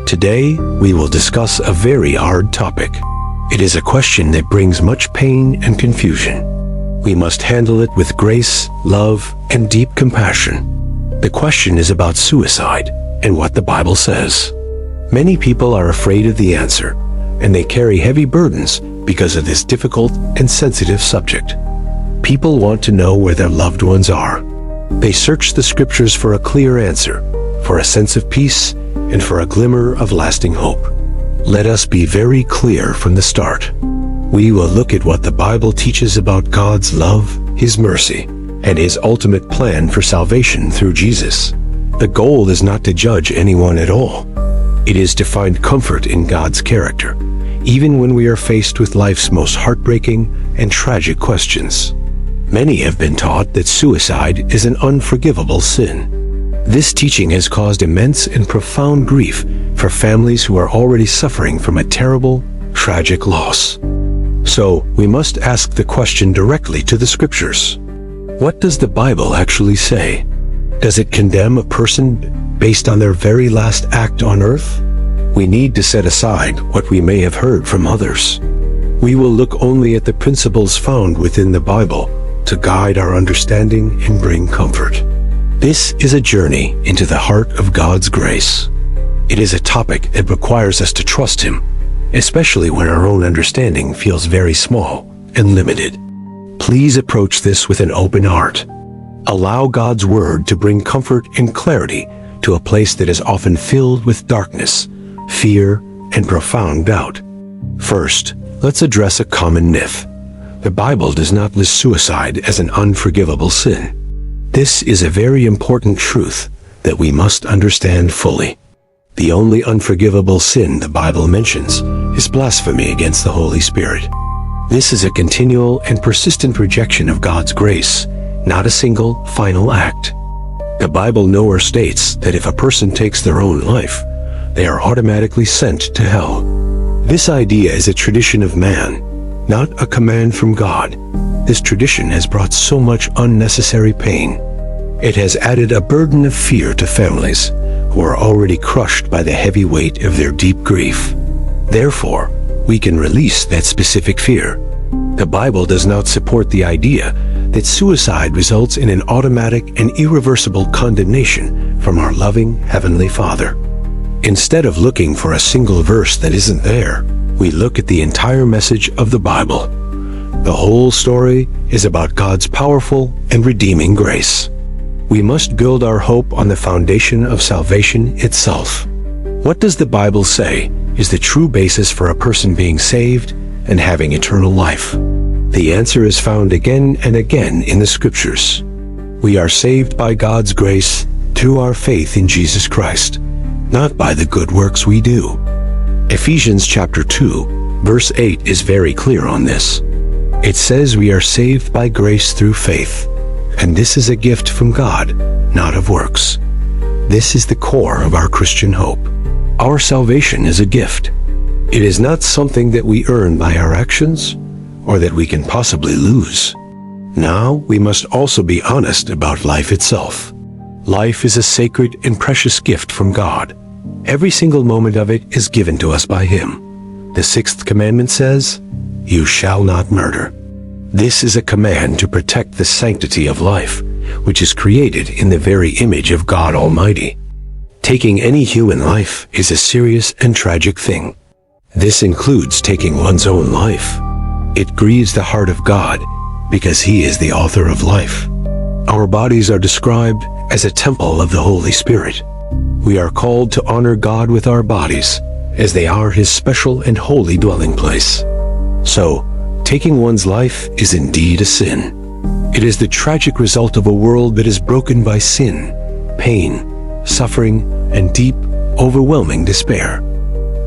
Today, we will discuss a very hard topic. It is a question that brings much pain and confusion. We must handle it with grace, love, and deep compassion. The question is about suicide and what the Bible says. Many people are afraid of the answer, and they carry heavy burdens because of this difficult and sensitive subject. People want to know where their loved ones are. They search the scriptures for a clear answer, for a sense of peace, and for a glimmer of lasting hope. Let us be very clear from the start. We will look at what the Bible teaches about God's love, His mercy, and His ultimate plan for salvation through Jesus. The goal is not to judge anyone at all. It is to find comfort in God's character, even when we are faced with life's most heartbreaking and tragic questions. Many have been taught that suicide is an unforgivable sin. This teaching has caused immense and profound grief for families who are already suffering from a terrible, tragic loss. So, we must ask the question directly to the scriptures. What does the Bible actually say? Does it condemn a person based on their very last act on earth? We need to set aside what we may have heard from others. We will look only at the principles found within the Bible to guide our understanding and bring comfort. This is a journey into the heart of God's grace. It is a topic that requires us to trust Him, especially when our own understanding feels very small and limited. Please approach this with an open heart. Allow God's Word to bring comfort and clarity to a place that is often filled with darkness, fear, and profound doubt. First, let's address a common myth. The Bible does not list suicide as an unforgivable sin. This is a very important truth that we must understand fully. The only unforgivable sin the Bible mentions is blasphemy against the Holy Spirit. This is a continual and persistent rejection of God's grace, not a single, final act. The Bible nowhere states that if a person takes their own life, they are automatically sent to hell. This idea is a tradition of man, not a command from God. This tradition has brought so much unnecessary pain. It has added a burden of fear to families who are already crushed by the heavy weight of their deep grief. Therefore, we can release that specific fear. The Bible does not support the idea that suicide results in an automatic and irreversible condemnation from our loving Heavenly Father. Instead of looking for a single verse that isn't there, we look at the entire message of the Bible. The whole story is about God's powerful and redeeming grace. We must build our hope on the foundation of salvation itself. What does the Bible say is the true basis for a person being saved and having eternal life? The answer is found again and again in the scriptures. We are saved by God's grace through our faith in Jesus Christ, not by the good works we do. Ephesians chapter 2, verse 8 is very clear on this. It says we are saved by grace through faith, and this is a gift from God, not of works. This is the core of our Christian hope. Our salvation is a gift. It is not something that we earn by our actions, or that we can possibly lose. Now, we must also be honest about life itself. Life is a sacred and precious gift from God. Every single moment of it is given to us by Him. The sixth commandment says, "You shall not murder." This is a command to protect the sanctity of life, which is created in the very image of God Almighty. Taking any human life is a serious and tragic thing. This includes taking one's own life. It grieves the heart of God because He is the author of life. Our bodies are described as a temple of the Holy Spirit. We are called to honor God with our bodies, as they are His special and holy dwelling place. So, taking one's life is indeed a sin. It is the tragic result of a world that is broken by sin, pain, suffering, and deep, overwhelming despair.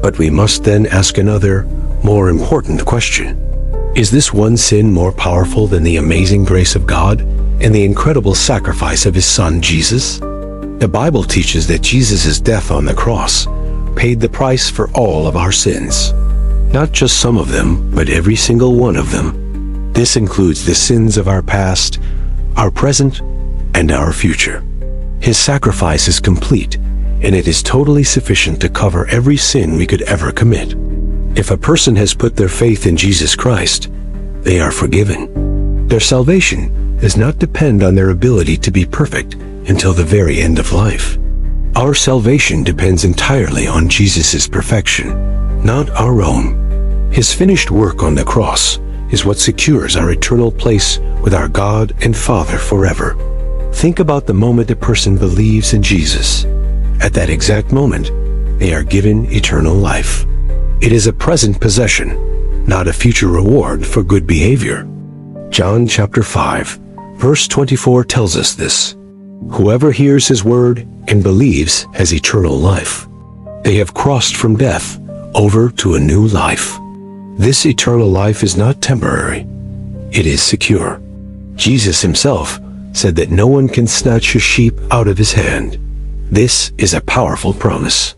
But we must then ask another, more important question. Is this one sin more powerful than the amazing grace of God and the incredible sacrifice of His Son, Jesus? The Bible teaches that Jesus' death on the cross paid the price for all of our sins. Not just some of them, but every single one of them. This includes the sins of our past, our present, and our future. His sacrifice is complete, and it is totally sufficient to cover every sin we could ever commit. If a person has put their faith in Jesus Christ, they are forgiven. Their salvation does not depend on their ability to be perfect until the very end of life. Our salvation depends entirely on Jesus' perfection, not our own. His finished work on the cross is what secures our eternal place with our God and Father forever. Think about the moment a person believes in Jesus. At that exact moment, they are given eternal life. It is a present possession, not a future reward for good behavior. John chapter 5, verse 24 tells us this. Whoever hears his word and believes has eternal life. They have crossed from death over to a new life. This eternal life is not temporary. It is secure. Jesus himself said that no one can snatch a sheep out of his hand. This is a powerful promise.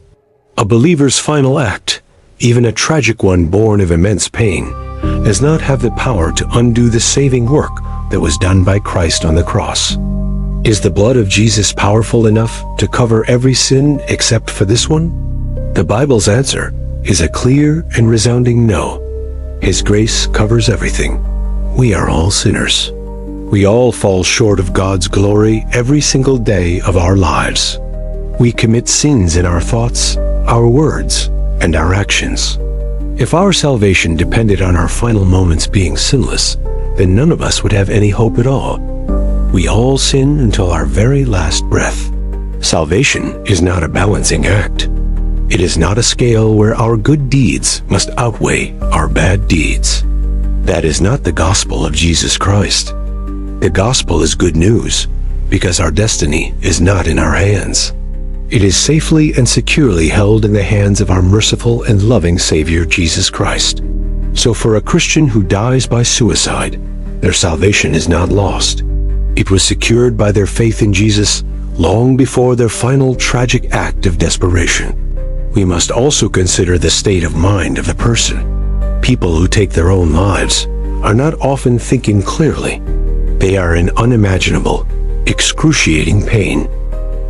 A believer's final act, even a tragic one born of immense pain, does not have the power to undo the saving work that was done by Christ on the cross. Is the blood of Jesus powerful enough to cover every sin except for this one? The Bible's answer is a clear and resounding no. His grace covers everything. We are all sinners. We all fall short of God's glory every single day of our lives. We commit sins in our thoughts, our words, and our actions. If our salvation depended on our final moments being sinless, then none of us would have any hope at all. We all sin until our very last breath. Salvation is not a balancing act. It is not a scale where our good deeds must outweigh our bad deeds. That is not the gospel of Jesus Christ. The gospel is good news because our destiny is not in our hands. It is safely and securely held in the hands of our merciful and loving Savior Jesus Christ. So for a Christian who dies by suicide, their salvation is not lost. It was secured by their faith in Jesus long before their final tragic act of desperation. We must also consider the state of mind of the person. People who take their own lives are not often thinking clearly. They are in unimaginable, excruciating pain.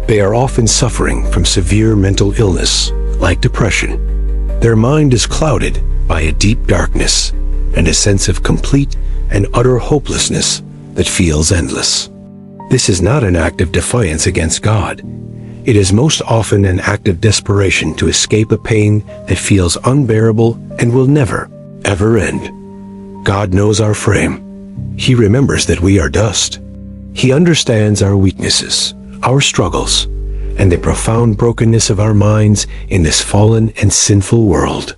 They are often suffering from severe mental illness, like depression. Their mind is clouded by a deep darkness and a sense of complete and utter hopelessness that feels endless. This is not an act of defiance against God. It is most often an act of desperation to escape a pain that feels unbearable and will never, ever end. God knows our frame. He remembers that we are dust. He understands our weaknesses, our struggles, and the profound brokenness of our minds in this fallen and sinful world.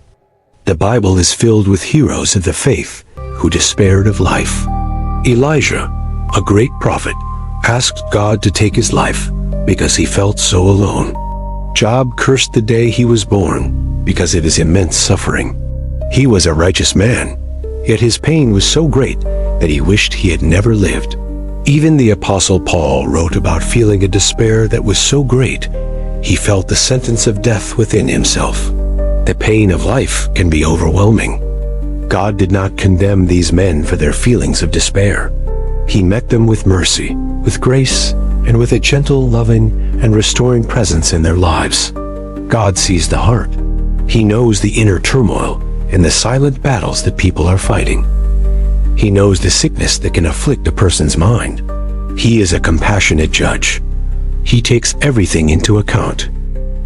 The Bible is filled with heroes of the faith who despaired of life. Elijah, a great prophet, asked God to take his life because he felt so alone. Job cursed the day he was born because of his immense suffering. He was a righteous man, yet his pain was so great that he wished he had never lived. Even the Apostle Paul wrote about feeling a despair that was so great, he felt the sentence of death within himself. The pain of life can be overwhelming. God did not condemn these men for their feelings of despair. He met them with mercy, with grace, and with a gentle, loving, and restoring presence in their lives. God sees the heart. He knows the inner turmoil and the silent battles that people are fighting. He knows the sickness that can afflict a person's mind. He is a compassionate judge. He takes everything into account.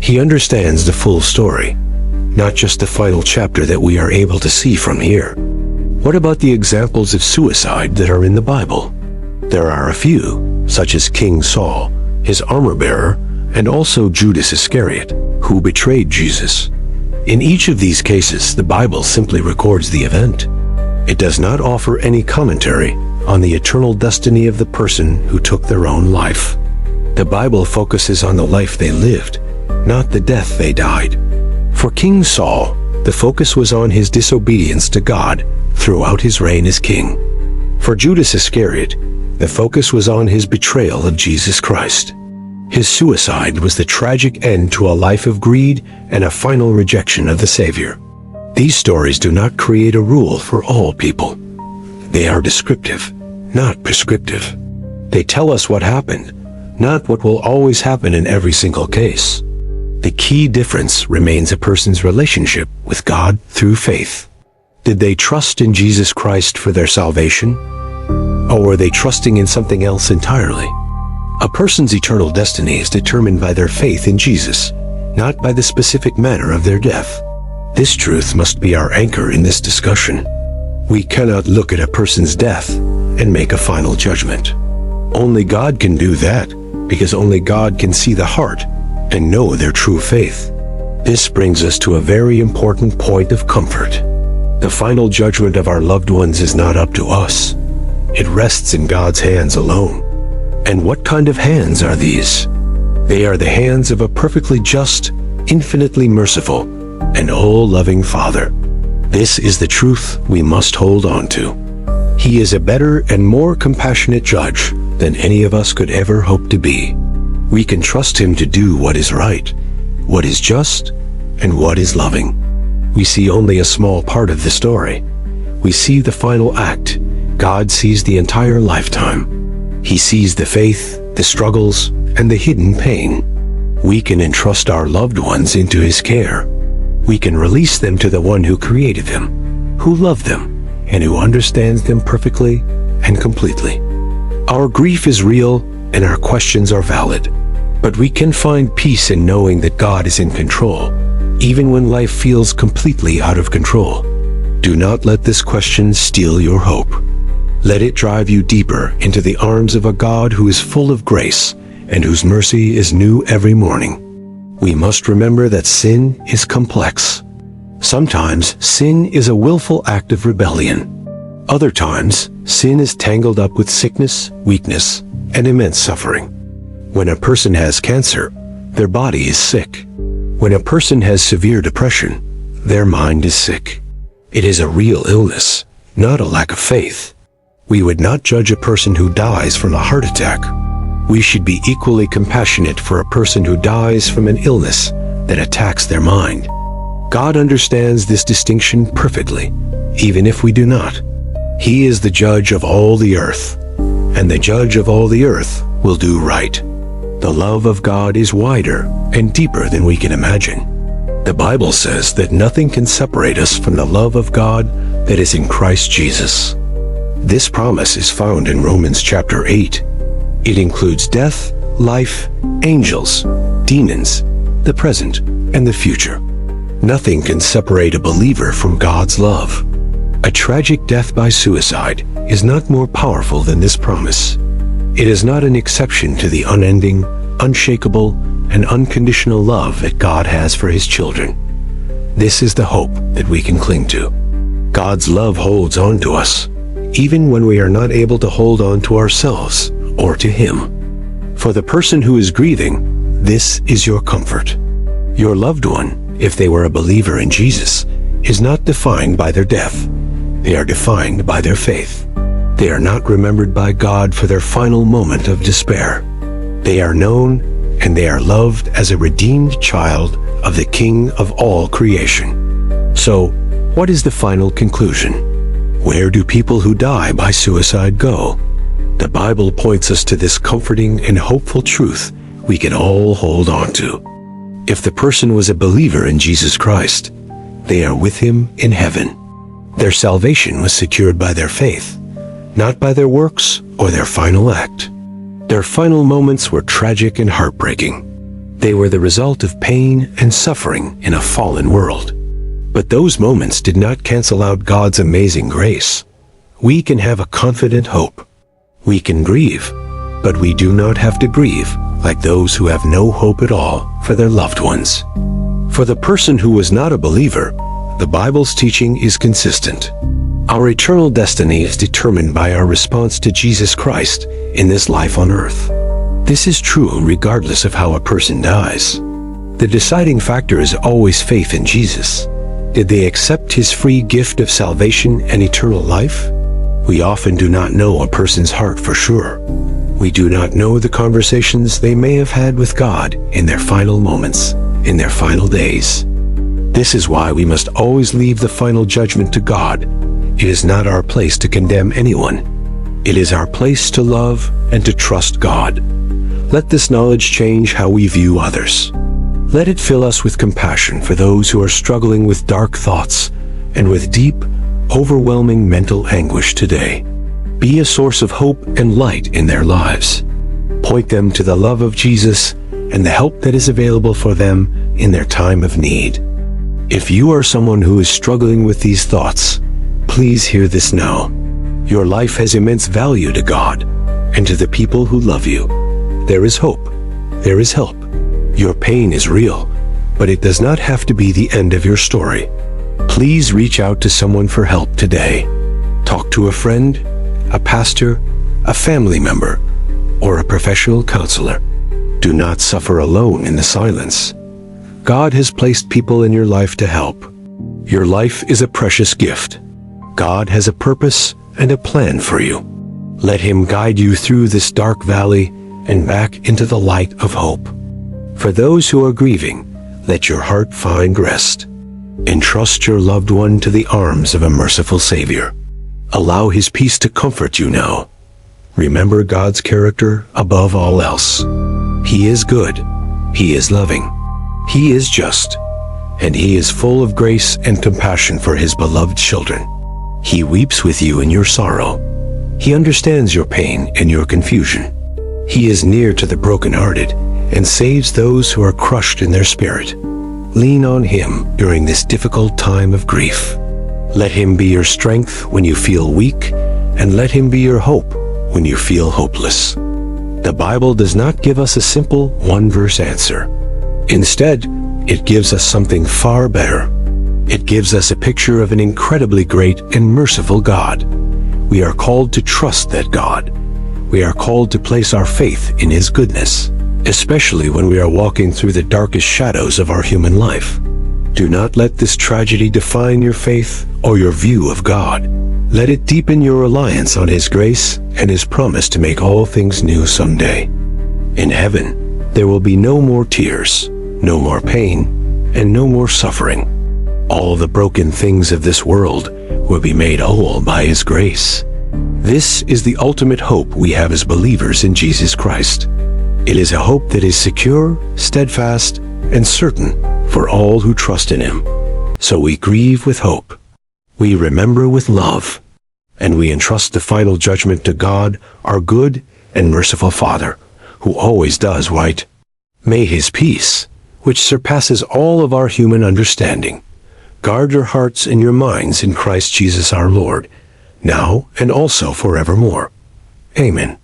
He understands the full story, not just the final chapter that we are able to see from here. What about the examples of suicide that are in the Bible? There are a few, such as King Saul, his armor-bearer, and also Judas Iscariot, who betrayed Jesus. In each of these cases, the Bible simply records the event. It does not offer any commentary on the eternal destiny of the person who took their own life. The Bible focuses on the life they lived, not the death they died. For King Saul, the focus was on his disobedience to God throughout his reign as king. For Judas Iscariot, the focus was on his betrayal of Jesus Christ. His suicide was the tragic end to a life of greed and a final rejection of the Savior. These stories do not create a rule for all people. They are descriptive, not prescriptive. They tell us what happened, not what will always happen in every single case. The key difference remains a person's relationship with God through faith. Did they trust in Jesus Christ for their salvation? Or were they trusting in something else entirely? A person's eternal destiny is determined by their faith in Jesus, not by the specific manner of their death. This truth must be our anchor in this discussion. We cannot look at a person's death and make a final judgment. Only God can do that, because only God can see the heart and know their true faith. This brings us to a very important point of comfort. The final judgment of our loved ones is not up to us. It rests in God's hands alone. And what kind of hands are these? They are the hands of a perfectly just, infinitely merciful, and all-loving Father. This is the truth we must hold on to. He is a better and more compassionate judge than any of us could ever hope to be. We can trust him to do what is right, what is just, and what is loving. We see only a small part of the story. We see the final act. God sees the entire lifetime. He sees the faith, the struggles, and the hidden pain. We can entrust our loved ones into his care. We can release them to the one who created them, who loved them, and who understands them perfectly and completely. Our grief is real and our questions are valid, but we can find peace in knowing that God is in control, even when life feels completely out of control. Do not let this question steal your hope. Let it drive you deeper into the arms of a God who is full of grace and whose mercy is new every morning. We must remember that sin is complex. Sometimes sin is a willful act of rebellion. Other times, sin is tangled up with sickness, weakness, and immense suffering. When a person has cancer, their body is sick. When a person has severe depression, their mind is sick. It is a real illness, not a lack of faith. We would not judge a person who dies from a heart attack. We should be equally compassionate for a person who dies from an illness that attacks their mind. God understands this distinction perfectly, even if we do not. He is the judge of all the earth, and the judge of all the earth will do right. The love of God is wider and deeper than we can imagine. The Bible says that nothing can separate us from the love of God that is in Christ Jesus. This promise is found in Romans chapter 8. It includes death, life, angels, demons, the present, and the future. Nothing can separate a believer from God's love. A tragic death by suicide is not more powerful than this promise. It is not an exception to the unending, unshakable, and unconditional love that God has for his children. This is the hope that we can cling to. God's love holds on to us, even when we are not able to hold on to ourselves or to him. For the person who is grieving, this is your comfort. Your loved one, if they were a believer in Jesus, is not defined by their death. They are defined by their faith. They are not remembered by God for their final moment of despair. They are known and they are loved as a redeemed child of the King of all creation. So, what is the final conclusion? Where do people who die by suicide go? The Bible points us to this comforting and hopeful truth we can all hold on to. If the person was a believer in Jesus Christ, they are with him in heaven. Their salvation was secured by their faith, not by their works or their final act. Their final moments were tragic and heartbreaking. They were the result of pain and suffering in a fallen world. But those moments did not cancel out God's amazing grace. We can have a confident hope. We can grieve, but we do not have to grieve like those who have no hope at all for their loved ones. For the person who was not a believer, the Bible's teaching is consistent. Our eternal destiny is determined by our response to Jesus Christ in this life on earth. This is true regardless of how a person dies. The deciding factor is always faith in Jesus. Did they accept his free gift of salvation and eternal life? We often do not know a person's heart for sure. We do not know the conversations they may have had with God in their final moments, in their final days. This is why we must always leave the final judgment to God. It is not our place to condemn anyone. It is our place to love and to trust God. Let this knowledge change how we view others. Let it fill us with compassion for those who are struggling with dark thoughts and with deep, overwhelming mental anguish today. Be a source of hope and light in their lives. Point them to the love of Jesus and the help that is available for them in their time of need. If you are someone who is struggling with these thoughts, please hear this now. Your life has immense value to God and to the people who love you. There is hope. There is help. Your pain is real, but it does not have to be the end of your story. Please reach out to someone for help today. Talk to a friend, a pastor, a family member, or a professional counselor. Do not suffer alone in the silence. God has placed people in your life to help. Your life is a precious gift. God has a purpose and a plan for you. Let Him guide you through this dark valley and back into the light of hope. For those who are grieving, let your heart find rest. Entrust your loved one to the arms of a merciful Savior. Allow His peace to comfort you now. Remember God's character above all else. He is good. He is loving. He is just. And He is full of grace and compassion for His beloved children. He weeps with you in your sorrow. He understands your pain and your confusion. He is near to the brokenhearted and saves those who are crushed in their spirit. Lean on Him during this difficult time of grief. Let Him be your strength when you feel weak, and let Him be your hope when you feel hopeless. The Bible does not give us a simple one-verse answer. Instead, it gives us something far better. It gives us a picture of an incredibly great and merciful God. We are called to trust that God. We are called to place our faith in His goodness, especially when we are walking through the darkest shadows of our human life. Do not let this tragedy define your faith or your view of God. Let it deepen your reliance on His grace and His promise to make all things new someday. In heaven, there will be no more tears, no more pain, and no more suffering. All the broken things of this world will be made whole by His grace. This is the ultimate hope we have as believers in Jesus Christ. It is a hope that is secure, steadfast, and certain for all who trust in Him. So we grieve with hope. We remember with love. And we entrust the final judgment to God, our good and merciful Father, who always does right. May His peace, which surpasses all of our human understanding, guard your hearts and your minds in Christ Jesus our Lord, now and also forevermore. Amen.